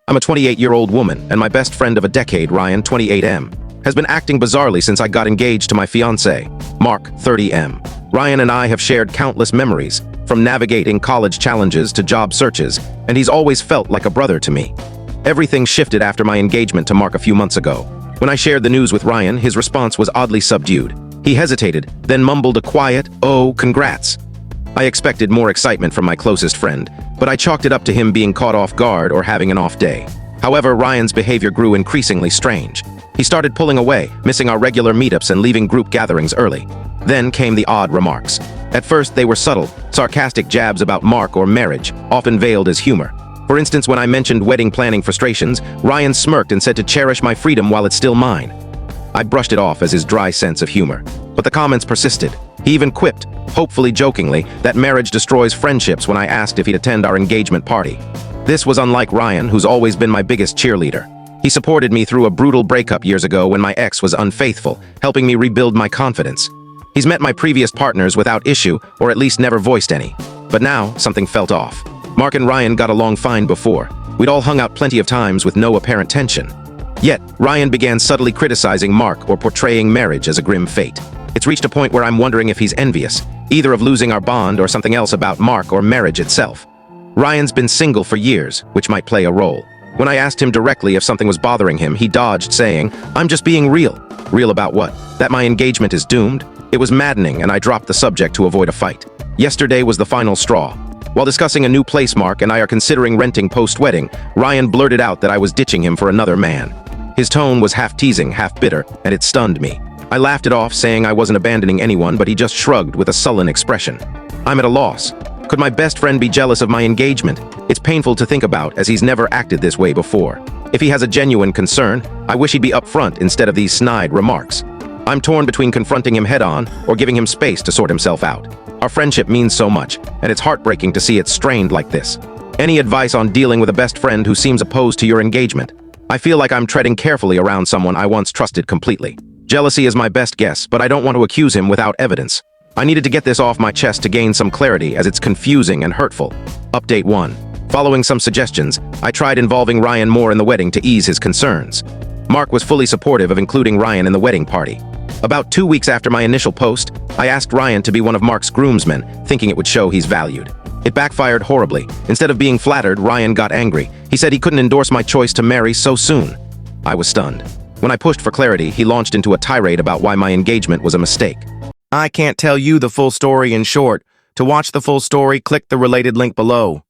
I'm a 28-year-old woman, and my best friend of a decade, Ryan, 28M, has been acting bizarrely since I got engaged to my fiancé, Mark, 30M. Ryan and I have shared countless memories, from navigating college challenges to job searches, and he's always felt like a brother to me. Everything shifted after my engagement to Mark a few months ago. When I shared the news with Ryan, his response was oddly subdued. He hesitated, then mumbled a quiet, "Oh, congrats." I expected more excitement from my closest friend, but I chalked it up to him being caught off guard or having an off day. However, Ryan's behavior grew increasingly strange. He started pulling away, missing our regular meetups and leaving group gatherings early. Then came the odd remarks. At first, they were subtle, sarcastic jabs about Mark or marriage, often veiled as humor. For instance, when I mentioned wedding planning frustrations, Ryan smirked and said to cherish my freedom while it's still mine. I brushed it off as his dry sense of humor, but the comments persisted. He even quipped, hopefully jokingly, that marriage destroys friendships when I asked if he'd attend our engagement party. This was unlike Ryan, who's always been my biggest cheerleader. He supported me through a brutal breakup years ago when my ex was unfaithful, helping me rebuild my confidence. He's met my previous partners without issue, or at least never voiced any. But now, something felt off. Mark and Ryan got along fine before. We'd all hung out plenty of times with no apparent tension. Yet, Ryan began subtly criticizing Mark or portraying marriage as a grim fate. It's reached a point where I'm wondering if he's envious, either of losing our bond or something else about Mark or marriage itself. Ryan's been single for years, which might play a role. When I asked him directly if something was bothering him, he dodged, saying, "I'm just being real." Real about what? That my engagement is doomed? It was maddening, and I dropped the subject to avoid a fight. Yesterday was the final straw. While discussing a new place Mark and I are considering renting post-wedding, Ryan blurted out that I was ditching him for another man. His tone was half teasing, half bitter, and it stunned me. I laughed it off, saying I wasn't abandoning anyone, but he just shrugged with a sullen expression. I'm at a loss. Could my best friend be jealous of my engagement? It's painful to think about, as he's never acted this way before. If he has a genuine concern, I wish he'd be upfront instead of these snide remarks. I'm torn between confronting him head-on or giving him space to sort himself out. Our friendship means so much, and it's heartbreaking to see it strained like this. Any advice on dealing with a best friend who seems opposed to your engagement? I feel like I'm treading carefully around someone I once trusted completely. Jealousy is my best guess, but I don't want to accuse him without evidence. I needed to get this off my chest to gain some clarity, as it's confusing and hurtful. Update 1. Following some suggestions, I tried involving Ryan more in the wedding to ease his concerns. Mark was fully supportive of including Ryan in the wedding party. About 2 weeks after my initial post, I asked Ryan to be one of Mark's groomsmen, thinking it would show he's valued. It backfired horribly. Instead of being flattered, Ryan got angry. He said he couldn't endorse my choice to marry so soon. I was stunned. When I pushed for clarity, he launched into a tirade about why my engagement was a mistake. I can't tell you the full story in short. To watch the full story, click the related link below.